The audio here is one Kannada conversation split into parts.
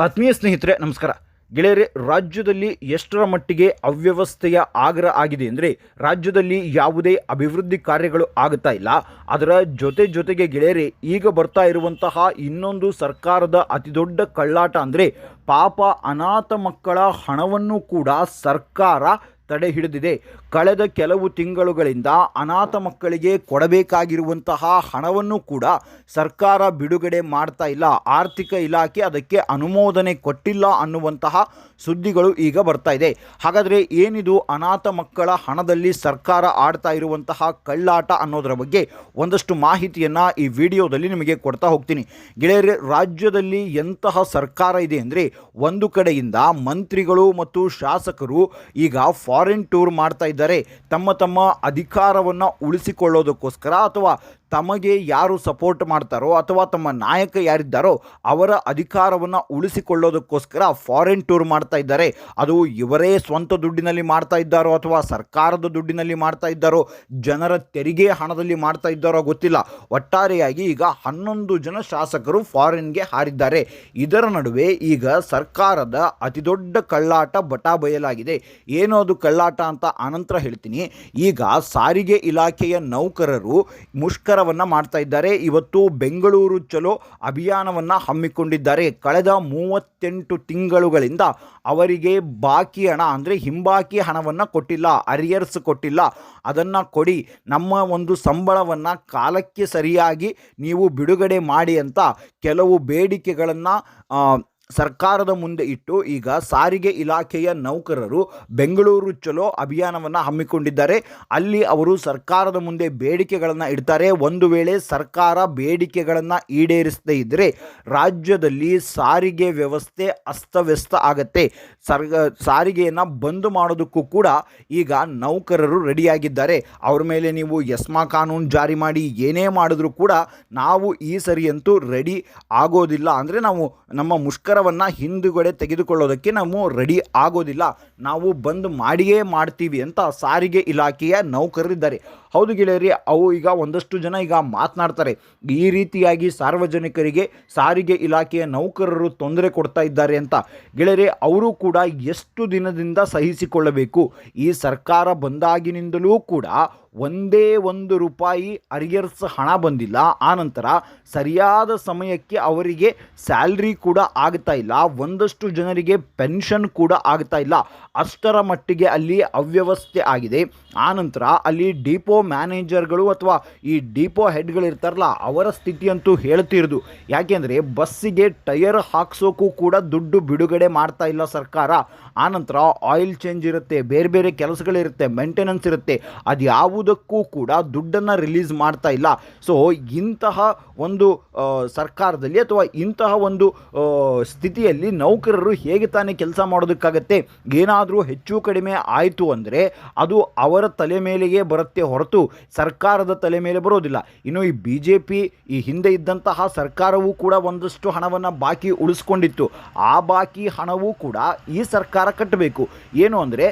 ಆತ್ಮೀಯ ಸ್ನೇಹಿತರೆ ನಮಸ್ಕಾರ. ಗೆಳೆಯರೆ, ರಾಜ್ಯದಲ್ಲಿ ಎಷ್ಟರ ಮಟ್ಟಿಗೆ ಅವ್ಯವಸ್ಥೆಯ ಆಗ್ರ ಆಗಿದೆ ಅಂದರೆ ರಾಜ್ಯದಲ್ಲಿ ಯಾವುದೇ ಅಭಿವೃದ್ಧಿ ಕಾರ್ಯಗಳು ಆಗುತ್ತಾ ಇಲ್ಲ. ಅದರ ಜೊತೆಗೆ ಗೆಳೆಯರೆ, ಈಗ ಬರ್ತಾ ಇರುವಂತಹ ಇನ್ನೊಂದು ಸರ್ಕಾರದ ಅತಿದೊಡ್ಡ ಕಳ್ಳಾಟ ಅಂದರೆ ಪಾಪ ಅನಾಥ ಮಕ್ಕಳ ಹಣವನ್ನು ಕೂಡ ಸರ್ಕಾರ ತಡೆ ಹಿಡಿದಿದೆ. ಕಳೆದ ಕೆಲವು ತಿಂಗಳುಗಳಿಂದ ಅನಾಥ ಮಕ್ಕಳಿಗೆ ಕೊಡಬೇಕಾಗಿರುವಂತಹ ಹಣವನ್ನು ಕೂಡ ಸರ್ಕಾರ ಬಿಡುಗಡೆ ಮಾಡ್ತಾ ಇಲ್ಲ. ಆರ್ಥಿಕ ಇಲಾಖೆ ಅದಕ್ಕೆ ಅನುಮೋದನೆ ಕೊಟ್ಟಿಲ್ಲ ಅನ್ನುವಂತಹ ಸುದ್ದಿಗಳು ಈಗ ಬರ್ತಾ ಇದೆ. ಹಾಗಾದರೆ ಏನಿದು ಅನಾಥ ಮಕ್ಕಳ ಹಣದಲ್ಲಿ ಸರ್ಕಾರ ಆಡ್ತಾ ಇರುವಂತಹ ಕಳ್ಳಾಟ ಅನ್ನೋದರ ಬಗ್ಗೆ ಒಂದಷ್ಟು ಮಾಹಿತಿಯನ್ನು ಈ ವಿಡಿಯೋದಲ್ಲಿ ನಿಮಗೆ ಕೊಡ್ತಾ ಹೋಗ್ತೀನಿ. ಗೆಳೆಯರೆ, ರಾಜ್ಯದಲ್ಲಿ ಎಂತಹ ಸರ್ಕಾರ ಇದೆ ಅಂದರೆ ಒಂದು ಕಡೆಯಿಂದ ಮಂತ್ರಿಗಳು ಮತ್ತು ಶಾಸಕರು ಈಗ ಫಾರಿನ್ ಟೂರ್ ಮಾಡ್ತಾ ಇದ್ದಾರೆ. ತಮ್ಮ ಅಧಿಕಾರವನ್ನು ಉಳಿಸಿಕೊಳ್ಳೋದಕ್ಕೋಸ್ಕರ ಅಥವಾ ತಮಗೆ ಯಾರು ಸಪೋರ್ಟ್ ಮಾಡ್ತಾರೋ ಅಥವಾ ತಮ್ಮ ನಾಯಕ ಯಾರಿದ್ದಾರೋ ಅವರ ಅಧಿಕಾರವನ್ನು ಉಳಿಸಿಕೊಳ್ಳೋದಕ್ಕೋಸ್ಕರ ಫಾರಿನ್ ಟೂರ್ ಮಾಡ್ತಾ ಇದ್ದಾರೆ. ಅದು ಇವರೇ ಸ್ವಂತ ದುಡ್ಡಿನಲ್ಲಿ ಮಾಡ್ತಾ ಇದ್ದಾರೋ ಅಥವಾ ಸರ್ಕಾರದ ದುಡ್ಡಿನಲ್ಲಿ ಮಾಡ್ತಾ ಇದ್ದಾರೋ, ಜನರ ತೆರಿಗೆ ಹಣದಲ್ಲಿ ಮಾಡ್ತಾ ಇದ್ದಾರೋ ಗೊತ್ತಿಲ್ಲ. ಒಟ್ಟಾರೆಯಾಗಿ ಈಗ 11 ಜನ ಶಾಸಕರು ಫಾರಿನ್ಗೆ ಹಾರಿದ್ದಾರೆ. ಇದರ ನಡುವೆ ಈಗ ಸರ್ಕಾರದ ಅತಿದೊಡ್ಡ ಕಳ್ಳಾಟ ಬಟಾ ಬಯಲಾಗಿದೆ. ಏನೋ ಅದು ಕಳ್ಳಾಟ ಅಂತ ಆನಂತರ ಹೇಳ್ತೀನಿ. ಈಗ ಸಾರಿಗೆ ಇಲಾಖೆಯ ನೌಕರರು ಮುಷ್ಕರವನ್ನು ಮಾಡ್ತಾ ಇದ್ದಾರೆ. ಇವತ್ತು ಬೆಂಗಳೂರು ಚಲೋ ಅಭಿಯಾನವನ್ನು ಹಮ್ಮಿಕೊಂಡಿದ್ದಾರೆ. ಕಳೆದ 38 ತಿಂಗಳುಗಳಿಂದ ಅವರಿಗೆ ಬಾಕಿ ಹಣ ಅಂದರೆ ಹಿಂಬಾಕಿ ಹಣವನ್ನು ಕೊಟ್ಟಿಲ್ಲ, ಅರಿಯರ್ಸ್ ಕೊಟ್ಟಿಲ್ಲ. ಅದನ್ನು ಕೊಡಿ, ನಮ್ಮ ಒಂದು ಸಂಬಳವನ್ನು ಕಾಲಕ್ಕೆ ಸರಿಯಾಗಿ ನೀವು ಬಿಡುಗಡೆ ಮಾಡಿ ಅಂತ ಕೆಲವು ಬೇಡಿಕೆಗಳನ್ನು ಸರ್ಕಾರದ ಮುಂದೆ ಇಟ್ಟು ಈಗ ಸಾರಿಗೆ ಇಲಾಖೆಯ ನೌಕರರು ಬೆಂಗಳೂರು ಚಲೋ ಅಭಿಯಾನವನ್ನು ಹಮ್ಮಿಕೊಂಡಿದ್ದಾರೆ. ಅಲ್ಲಿ ಅವರು ಸರ್ಕಾರದ ಮುಂದೆ ಬೇಡಿಕೆಗಳನ್ನು ಇಡ್ತಾರೆ. ಒಂದು ವೇಳೆ ಸರ್ಕಾರ ಬೇಡಿಕೆಗಳನ್ನು ಈಡೇರಿಸದೇ ಇದ್ದರೆ ರಾಜ್ಯದಲ್ಲಿ ಸಾರಿಗೆ ವ್ಯವಸ್ಥೆ ಅಸ್ತವ್ಯಸ್ತ ಆಗತ್ತೆ. ಸಾರಿಗೆಯನ್ನು ಬಂದ್ ಮಾಡೋದಕ್ಕೂ ಕೂಡ ಈಗ ನೌಕರರು ರೆಡಿಯಾಗಿದ್ದಾರೆ. ಅವ್ರ ಮೇಲೆ ನೀವು ಎಸ್ಮಾ ಕಾನೂನು ಜಾರಿ ಮಾಡಿ ಏನೇ ಮಾಡಿದ್ರೂ ಕೂಡ ನಾವು ಈ ಸರಿಯಂತೂ ರೆಡಿ ಆಗೋದಿಲ್ಲ, ಅಂದರೆ ನಾವು ನಮ್ಮ ಮುಷ್ಕರವನ್ನು ಹಿಂದುಗಡೆ ತೆಗೆದುಕೊಳ್ಳೋದಕ್ಕೆ ನಾವು ರೆಡಿ ಆಗೋದಿಲ್ಲ, ನಾವು ಬಂದ್ ಮಾಡಿಯೇ ಮಾಡ್ತೀವಿ ಅಂತ ಸಾರಿಗೆ ಇಲಾಖೆಯ ನೌಕರರಿದ್ದಾರೆ. ಹೌದು ಗೆಳೆಯರಿ, ಅವು ಈಗ ಒಂದಷ್ಟು ಜನ ಈಗ ಮಾತನಾಡ್ತಾರೆ, ಈ ರೀತಿಯಾಗಿ ಸಾರ್ವಜನಿಕರಿಗೆ ಸಾರಿಗೆ ಇಲಾಖೆಯ ನೌಕರರು ತೊಂದರೆ ಕೊಡ್ತಾ ಇದ್ದಾರೆ ಅಂತ. ಗೆಳೆಯರಿ, ಅವರು ಕೂಡ ಎಷ್ಟು ದಿನದಿಂದ ಸಹಿಸಿಕೊಳ್ಳಬೇಕು? ಈ ಸರ್ಕಾರ ಬಂದಾಗಿನಿಂದಲೂ ಕೂಡ ಒಂದೇ ₹1 ಅರಿಯರ್ಸ್ ಹಣ ಬಂದಿಲ್ಲ. ಆನಂತರ ಸರಿಯಾದ ಸಮಯಕ್ಕೆ ಅವರಿಗೆ ಸ್ಯಾಲ್ರಿ ಕೂಡ ಆಗ್ತಾ ಇಲ್ಲ. ಒಂದಷ್ಟು ಜನರಿಗೆ ಪೆನ್ಷನ್ ಕೂಡ ಆಗ್ತಾ ಇಲ್ಲ. ಅಷ್ಟರ ಮಟ್ಟಿಗೆ ಅಲ್ಲಿ ಅವ್ಯವಸ್ಥೆ ಆಗಿದೆ. ಆನಂತರ ಅಲ್ಲಿ ಡಿಪೋ ಮ್ಯಾನೇಜರ್ಗಳು ಅಥವಾ ಈ ಡಿಪೋ ಹೆಡ್ಗಳು ಇರ್ತಾರಲ್ಲ, ಅವರ ಸ್ಥಿತಿಯಂತೂ ಹೇಳ್ತಿರೋದು. ಯಾಕೆಂದರೆ ಬಸ್ಸಿಗೆ ಟೈರ್ ಹಾಕ್ಸೋಕ್ಕೂ ಕೂಡ ದುಡ್ಡು ಬಿಡುಗಡೆ ಮಾಡ್ತಾ ಇಲ್ಲ ಸರ್ಕಾರ. ಆನಂತರ ಆಯಿಲ್ ಚೇಂಜ್ ಇರುತ್ತೆ, ಬೇರೆ ಬೇರೆ ಕೆಲಸಗಳಿರುತ್ತೆ, ಮೇಂಟೆನೆನ್ಸ್ ಇರುತ್ತೆ, ಅದು ಯಾವುದಕ್ಕೂ ಕೂಡ ದುಡ್ಡನ್ನು ರಿಲೀಸ್ ಮಾಡ್ತಾ ಇಲ್ಲ. ಸೊ ಇಂತಹ ಒಂದು ಸರ್ಕಾರದಲ್ಲಿ ಅಥವಾ ಇಂತಹ ಒಂದು ಸ್ಥಿತಿಯಲ್ಲಿ ನೌಕರರು ಹೇಗೆ ತಾನೇ ಕೆಲಸ ಮಾಡೋದಕ್ಕಾಗತ್ತೆ? ಏನಾದರೂ ಹೆಚ್ಚು ಕಡಿಮೆ ಆಯಿತು ಅಂದರೆ ಅದು ಅವರ ತಲೆ ಮೇಲೆಯೇ ಬರುತ್ತೆ ಹೊರತು ಸರ್ಕಾರದ ತಲೆ ಮೇಲೆ ಬರೋದಿಲ್ಲ. ಇನ್ನು ಈ BJP ಈ ಹಿಂದೆ ಇದ್ದಂತಹ ಸರ್ಕಾರವೂ ಕೂಡ ಒಂದಷ್ಟು ಹಣವನ್ನು ಬಾಕಿ ಉಳಿಸ್ಕೊಂಡಿತ್ತು. ಆ ಬಾಕಿ ಹಣವೂ ಕೂಡ ಈ ಸರ್ಕಾರ ಕಟ್ಟಬೇಕು. ಏನು ಅಂದರೆ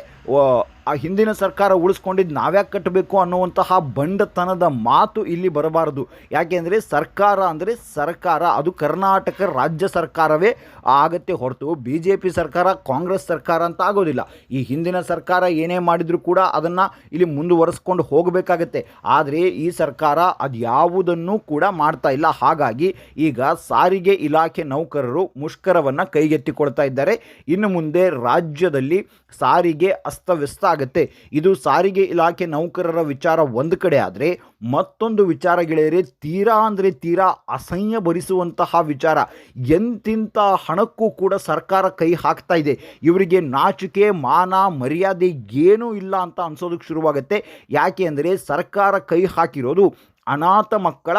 ಆ ಹಿಂದಿನ ಸರ್ಕಾರ ಉಳಿಸ್ಕೊಂಡಿದ್ದು ನಾವ್ಯಾಕೆ ಕಟ್ಟಬೇಕು ಅನ್ನುವಂತಹ ಬಂಡತನದ ಮಾತು ಇಲ್ಲಿ ಬರಬಾರದು. ಯಾಕೆಂದರೆ ಸರ್ಕಾರ ಅಂದರೆ ಸರ್ಕಾರ, ಅದು ಕರ್ನಾಟಕ ರಾಜ್ಯ ಸರ್ಕಾರವೇ ಆಗತ್ತೆ ಹೊರತು BJP ಸರ್ಕಾರ, ಕಾಂಗ್ರೆಸ್ ಸರ್ಕಾರ ಅಂತ ಆಗೋದಿಲ್ಲ. ಈ ಹಿಂದಿನ ಸರ್ಕಾರ ಏನೇ ಮಾಡಿದರೂ ಕೂಡ ಅದನ್ನು ಇಲ್ಲಿ ಮುಂದುವರಿಸ್ಕೊಂಡು ಹೋಗಬೇಕಾಗತ್ತೆ. ಆದರೆ ಈ ಸರ್ಕಾರ ಅದು ಯಾವುದನ್ನು ಕೂಡ ಮಾಡ್ತಾ ಇಲ್ಲ. ಹಾಗಾಗಿ ಈಗ ಸಾರಿಗೆ ಇಲಾಖೆ ನೌಕರರು ಮುಷ್ಕರವನ್ನು ಕೈಗೆತ್ತಿಕೊಳ್ತಾ ಇದ್ದಾರೆ. ಇನ್ನು ಮುಂದೆ ರಾಜ್ಯದಲ್ಲಿ ಸಾರಿಗೆ ಅಸ್ತವ್ಯಸ್ತ ಆಗುತ್ತೆ. ಇದು ಸಾರಿಗೆ ಇಲಾಖೆ ನೌಕರರ ವಿಚಾರ ಒಂದು ಕಡೆ ಆದರೆ, ಮತ್ತೊಂದು ವಿಚಾರ ಗೆಳೆಯರೆ ತೀರಾ ಅಂದರೆ ತೀರಾ ಅಸಹ್ಯ ಭರಿಸುವಂತಹ ವಿಚಾರ. ಎಂತಿಂಥ ಹಣಕ್ಕೂ ಕೂಡ ಸರ್ಕಾರ ಕೈ ಹಾಕ್ತಾ ಇದೆ. ಇವರಿಗೆ ನಾಚಿಕೆ ಮಾನ ಮರ್ಯಾದೆ ಏನೂ ಇಲ್ಲ ಅಂತ ಅನ್ಸೋದಕ್ಕೆ ಶುರುವಾಗುತ್ತೆ. ಯಾಕೆ ಅಂದರೆ ಸರ್ಕಾರ ಕೈ ಹಾಕಿರೋದು ಅನಾಥ ಮಕ್ಕಳ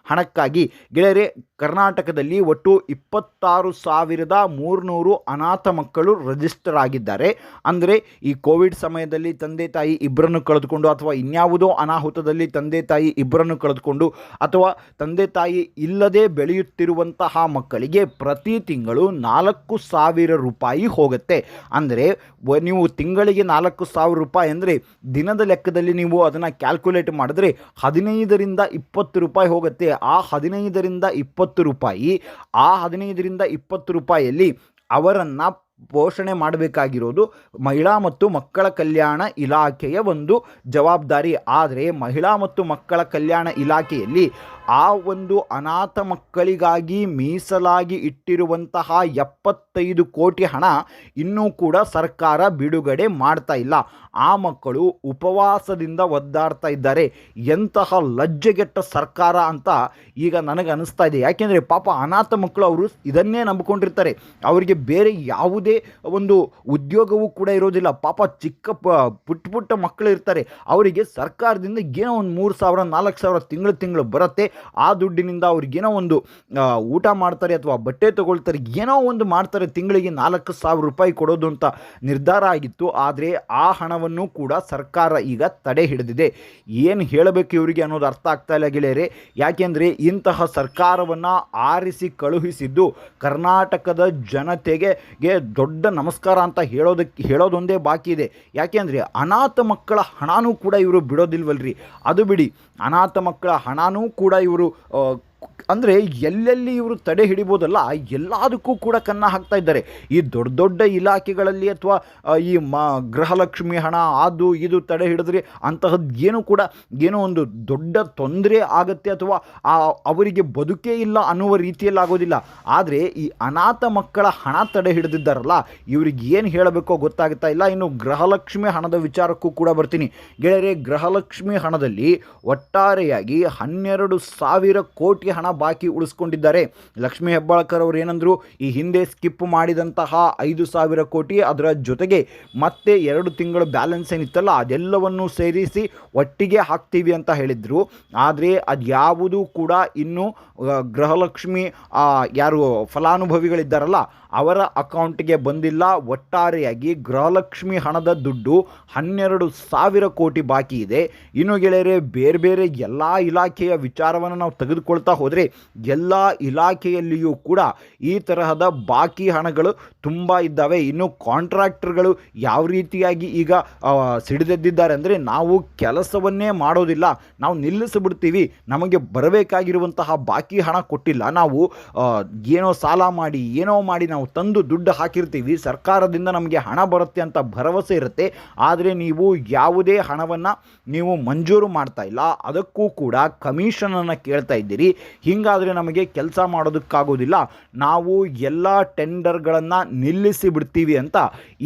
ಹಣಕ್ಕಾಗಿ. ಗೆಳೆಯರೆ, ಕರ್ನಾಟಕದಲ್ಲಿ ಒಟ್ಟು 26,300 ಅನಾಥ ಮಕ್ಕಳು ರಿಜಿಸ್ಟರ್ ಆಗಿದ್ದಾರೆ. ಅಂದರೆ ಈ ಕೋವಿಡ್ ಸಮಯದಲ್ಲಿ ತಂದೆ ತಾಯಿ ಇಬ್ಬರನ್ನು ಕಳೆದುಕೊಂಡು, ಅಥವಾ ಇನ್ಯಾವುದೋ ಅನಾಹುತದಲ್ಲಿ ತಂದೆ ತಾಯಿ ಇಬ್ಬರನ್ನು ಕಳೆದುಕೊಂಡು, ಅಥವಾ ತಂದೆ ತಾಯಿ ಇಲ್ಲದೆ ಬೆಳೆಯುತ್ತಿರುವಂತಹ ಮಕ್ಕಳಿಗೆ ಪ್ರತಿ ತಿಂಗಳು ₹4,000 ಹೋಗುತ್ತೆ. ಅಂದರೆ ನೀವು ತಿಂಗಳಿಗೆ ₹4,000 ಅಂದರೆ ದಿನದ ಲೆಕ್ಕದಲ್ಲಿ ನೀವು ಅದನ್ನು ಕ್ಯಾಲ್ಕುಲೇಟ್ ಮಾಡಿದ್ರೆ 15 15ರಿಂದ 20 ರೂಪಾಯಿ ಹೋಗುತ್ತೆ. ಆ 15ರಿಂದ 20 ರೂಪಾಯಿ, ಆ 15ರಿಂದ 20 ರೂಪಾಯಿಯಲ್ಲಿ ಅವರನ್ನು ಪೋಷಣೆ ಮಾಡಬೇಕಾಗಿರೋದು ಮಹಿಳಾ ಮತ್ತು ಮಕ್ಕಳ ಕಲ್ಯಾಣ ಇಲಾಖೆಯ ಒಂದು ಜವಾಬ್ದಾರಿ. ಆದರೆ ಮಹಿಳಾ ಮತ್ತು ಮಕ್ಕಳ ಕಲ್ಯಾಣ ಇಲಾಖೆಯಲ್ಲಿ ಆ ಒಂದು ಅನಾಥ ಮಕ್ಕಳಿಗಾಗಿ ಮೀಸಲಾಗಿ ಇಟ್ಟಿರುವಂತಹ 75 ಕೋಟಿ ಹಣ ಇನ್ನೂ ಕೂಡ ಸರ್ಕಾರ ಬಿಡುಗಡೆ ಮಾಡ್ತಾ ಇಲ್ಲ. ಆ ಮಕ್ಕಳು ಉಪವಾಸದಿಂದ ಒದ್ದಾಡ್ತಾ ಇದ್ದಾರೆ. ಎಂತಹ ಲಜ್ಜೆಗೆಟ್ಟ ಸರ್ಕಾರ ಅಂತ ಈಗ ನನಗೆ ಅನಿಸ್ತಾ ಇದೆ. ಯಾಕೆಂದರೆ ಪಾಪ ಅನಾಥ ಮಕ್ಕಳು ಅವರು ಇದನ್ನೇ ನಂಬಿಕೊಂಡಿರ್ತಾರೆ. ಅವರಿಗೆ ಬೇರೆ ಯಾವುದೇ ಒಂದು ಉದ್ಯೋಗವೂ ಕೂಡ ಇರೋದಿಲ್ಲ. ಪಾಪ ಚಿಕ್ಕ ಪುಟ್ಟ ಮಕ್ಕಳು ಇರ್ತಾರೆ. ಅವರಿಗೆ ಸರ್ಕಾರದಿಂದ ಏನೋ ಒಂದು 3,000 4,000 ತಿಂಗಳು ಬರುತ್ತೆ. ಆ ದುಡ್ಡಿನಿಂದ ಅವ್ರಿಗೇನೋ ಒಂದು ಊಟ ಮಾಡ್ತಾರೆ ಅಥವಾ ಬಟ್ಟೆ ತೊಗೊಳ್ತಾರೆ, ಏನೋ ಒಂದು ಮಾಡ್ತಾರೆ. ತಿಂಗಳಿಗೆ 4,000 ರೂಪಾಯಿ ಕೊಡೋದು ಅಂತ ನಿರ್ಧಾರ ಆಗಿತ್ತು. ಆದರೆ ಆ ಹಣವನ್ನು ಕೂಡ ಸರ್ಕಾರ ಈಗ ತಡೆ ಹಿಡಿದಿದೆ. ಏನು ಹೇಳಬೇಕು ಇವರಿಗೆ ಅನ್ನೋದು ಅರ್ಥ ಆಗ್ತಾ ಇಲ್ಲ ಗೆಳೆಯರೆ. ಯಾಕೆಂದರೆ ಇಂತಹ ಸರ್ಕಾರವನ್ನು ಆರಿಸಿ ಕಳುಹಿಸಿದ್ದು ಕರ್ನಾಟಕದ ಜನತೆಗೆ ದೊಡ್ಡ ನಮಸ್ಕಾರ ಅಂತ ಹೇಳೋದೊಂದೇ ಬಾಕಿ ಇದೆ. ಯಾಕೆಂದರೆ ಅನಾಥ ಮಕ್ಕಳ ಹಣನೂ ಕೂಡ ಇವರು ಬಿಡೋದಿಲ್ವಲ್ರಿ. ಅದು ಬಿಡಿ, ಅನಾಥ ಮಕ್ಕಳ ಹಣನೂ ಕೂಡ ಇವರು ಅಂದರೆ ಎಲ್ಲೆಲ್ಲಿ ಇವರು ತಡೆ ಹಿಡಿಬೋದಲ್ಲ ಎಲ್ಲದಕ್ಕೂ ಕೂಡ ಕನ್ನ ಹಾಕ್ತಾ ಇದ್ದಾರೆ. ಈ ದೊಡ್ಡ ದೊಡ್ಡ ಇಲಾಖೆಗಳಲ್ಲಿ ಅಥವಾ ಈ ಗೃಹಲಕ್ಷ್ಮಿ ಹಣ ಅದು ಇದು ತಡೆ ಹಿಡಿದ್ರೆ ಅಂತಹದ್ದು ಏನೋ ಒಂದು ದೊಡ್ಡ ತೊಂದರೆ ಆಗುತ್ತೆ ಅಥವಾ ಅವರಿಗೆ ಬದುಕೇ ಇಲ್ಲ ಅನ್ನುವ ರೀತಿಯಲ್ಲಿ ಆಗೋದಿಲ್ಲ. ಆದರೆ ಈ ಅನಾಥ ಮಕ್ಕಳ ಹಣ ತಡೆ ಹಿಡಿದಿದ್ದಾರಲ್ಲ, ಇವ್ರಿಗೆ ಏನು ಹೇಳಬೇಕೋ ಗೊತ್ತಾಗ್ತಾ ಇಲ್ಲ. ಇನ್ನು ಗೃಹಲಕ್ಷ್ಮಿ ಹಣದ ವಿಚಾರಕ್ಕೂ ಕೂಡ ಬರ್ತೀನಿ ಗೆಳೆಯರೆ. ಗೃಹಲಕ್ಷ್ಮಿ ಹಣದಲ್ಲಿ ಒಟ್ಟಾರೆಯಾಗಿ 12,000 ಕೋಟಿ ಹಣ ಬಾಕಿ ಉಳಿಸ್ಕೊಂಡಿದ್ದಾರೆ. ಲಕ್ಷ್ಮೀ ಹೆಬ್ಬಾಳ್ಕರ್ ಅವರು ಏನಂದ್ರು, ಈ ಹಿಂದೆ ಸ್ಕಿಪ್ ಮಾಡಿದಂತಹ 5,000 ಕೋಟಿ ಅದರ ಜೊತೆಗೆ ಮತ್ತೆ 2 ತಿಂಗಳು ಬ್ಯಾಲೆನ್ಸ್ ಏನಿತ್ತಲ್ಲ ಅದೆಲ್ಲವನ್ನು ಸೇರಿಸಿ ಒಟ್ಟಿಗೆ ಹಾಕ್ತೀವಿ ಅಂತ ಹೇಳಿದ್ರು. ಆದರೆ ಅದ್ಯಾವುದೂ ಕೂಡ ಇನ್ನೂ ಗೃಹಲಕ್ಷ್ಮಿ ಯಾರು ಫಲಾನುಭವಿಗಳಿದ್ದಾರಲ್ಲ ಅವರ ಅಕೌಂಟ್ಗೆ ಬಂದಿಲ್ಲ. ಒಟ್ಟಾರೆಯಾಗಿ ಗೃಹಲಕ್ಷ್ಮಿ ಹಣದ ದುಡ್ಡು 12,000 ಕೋಟಿ ಬಾಕಿ ಇದೆ. ಇನ್ನು ಗೆಳೆಯರೆ, ಬೇರೆ ಬೇರೆ ಎಲ್ಲ ಇಲಾಖೆಯ ವಿಚಾರವನ್ನು ನಾವು ತೆಗೆದುಕೊಳ್ತಾ ಹೋದರೆ ಎಲ್ಲ ಇಲಾಖೆಯಲ್ಲಿಯೂ ಕೂಡ ಈ ತರಹದ ಬಾಕಿ ಹಣಗಳು ತುಂಬ ಇದ್ದಾವೆ. ಇನ್ನು ಕಾಂಟ್ರಾಕ್ಟರ್ಗಳು ಯಾವ ರೀತಿಯಾಗಿ ಈಗ ಸಿಡಿದೆದ್ದಿದ್ದಾರೆ ಅಂದರೆ, ನಾವು ಕೆಲಸವನ್ನೇ ಮಾಡೋದಿಲ್ಲ, ನಾವು ನಿಲ್ಲಿಸಿಬಿಡ್ತೀವಿ, ನಮಗೆ ಬರಬೇಕಾಗಿರುವಂತಹ ಬಾಕಿ ಹಣ ಕೊಟ್ಟಿಲ್ಲ, ನಾವು ಏನೋ ಸಾಲ ಮಾಡಿ ಏನೋ ಮಾಡಿ ನಾವು ತಂದು ದುಡ್ಡು ಹಾಕಿರ್ತೀವಿ, ಸರ್ಕಾರದಿಂದ ನಮಗೆ ಹಣ ಬರುತ್ತೆ ಅಂತ ಭರವಸೆ ಇರುತ್ತೆ. ಆದರೆ ನೀವು ಯಾವುದೇ ಹಣವನ್ನು ನೀವು ಮಂಜೂರು ಮಾಡ್ತಾ ಇಲ್ಲ, ಅದಕ್ಕೂ ಕೂಡ ಕಮಿಷನನ್ನು ಕೇಳ್ತಾ ಇದ್ದೀರಿ. ಹೀಗಾದರೆ ನಮಗೆ ಕೆಲಸ ಮಾಡೋದಕ್ಕಾಗೋದಿಲ್ಲ, ನಾವು ಎಲ್ಲ ಟೆಂಡರ್ಗಳನ್ನು ನಿಲ್ಲಿಸಿ ಬಿಡ್ತೀವಿ ಅಂತ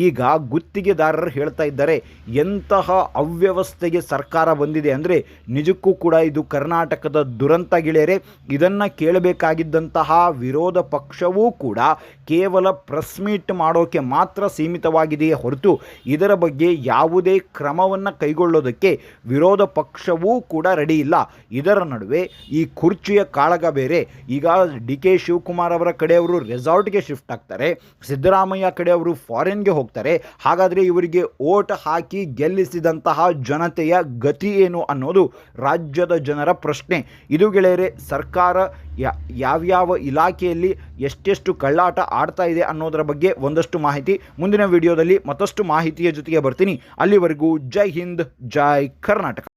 ಈಗ ಗುತ್ತಿಗೆದಾರರು ಹೇಳ್ತಾ ಇದ್ದಾರೆ. ಎಂತಹ ಅವ್ಯವಸ್ಥೆಗೆ ಸರ್ಕಾರ ಬಂದಿದೆ ಅಂದರೆ ನಿಜಕ್ಕೂ ಕೂಡ ಇದು ಕರ್ನಾಟಕದ ದುರಂತ ಗೆಳೆಯರೆ. ಇದನ್ನು ಕೇಳಬೇಕಾಗಿದ್ದಂತಹ ವಿರೋಧ ಪಕ್ಷವೂ ಕೂಡ ಕೇವಲ ಪ್ರೆಸ್ ಮೀಟ್ ಮಾಡೋಕ್ಕೆ ಮಾತ್ರ ಸೀಮಿತವಾಗಿದೆಯೇ ಹೊರತು ಇದರ ಬಗ್ಗೆ ಯಾವುದೇ ಕ್ರಮವನ್ನು ಕೈಗೊಳ್ಳೋದಕ್ಕೆ ವಿರೋಧ ಪಕ್ಷವೂ ಕೂಡ ರೆಡಿ ಇಲ್ಲ. ಇದರ ನಡುವೆ ಈ ಕುರ್ಚಿಯ ಕಾಳಗ ಬೇರೆ. ಈಗ DK ಶಿವಕುಮಾರ್ ಅವರ ಕಡೆಯವರು ರೆಸಾರ್ಟ್ಗೆ ಶಿಫ್ಟ್ ಆಗ್ತಾರೆ, ಸಿದ್ದರಾಮಯ್ಯ ಕಡೆಯವರು ಫಾರಿನ್ಗೆ ಹೋಗ್ತಾರೆ. ಹಾಗಾದರೆ ಇವರಿಗೆ ಓಟ್ ಹಾಕಿ ಗೆಲ್ಲಿಸಿದಂತಹ ಜನತೆಯ ಗತಿ ಏನು ಅನ್ನೋದು ರಾಜ್ಯದ ಜನರ ಪ್ರಶ್ನೆ. ಇದು ಗೆಳೆಯರೆ, ಸರ್ಕಾರ ಯಾವ್ಯಾವ ಇಲಾಖೆಯಲ್ಲಿ ಎಷ್ಟೆಷ್ಟು ಕಳ್ಳಾಟ ಆಡ್ತಾ ಇದೆ ಅನ್ನೋದರ ಬಗ್ಗೆ ಒಂದಷ್ಟು ಮಾಹಿತಿ ಮುಂದಿನ ವಿಡಿಯೋದಲ್ಲಿ ಮತ್ತಷ್ಟು ಮಾಹಿತಿಯ ಜೊತೆಗೆ ಬರ್ತೀನಿ. ಅಲ್ಲಿವರೆಗೂ ಜೈ ಹಿಂದ್, ಜೈ ಕರ್ನಾಟಕ.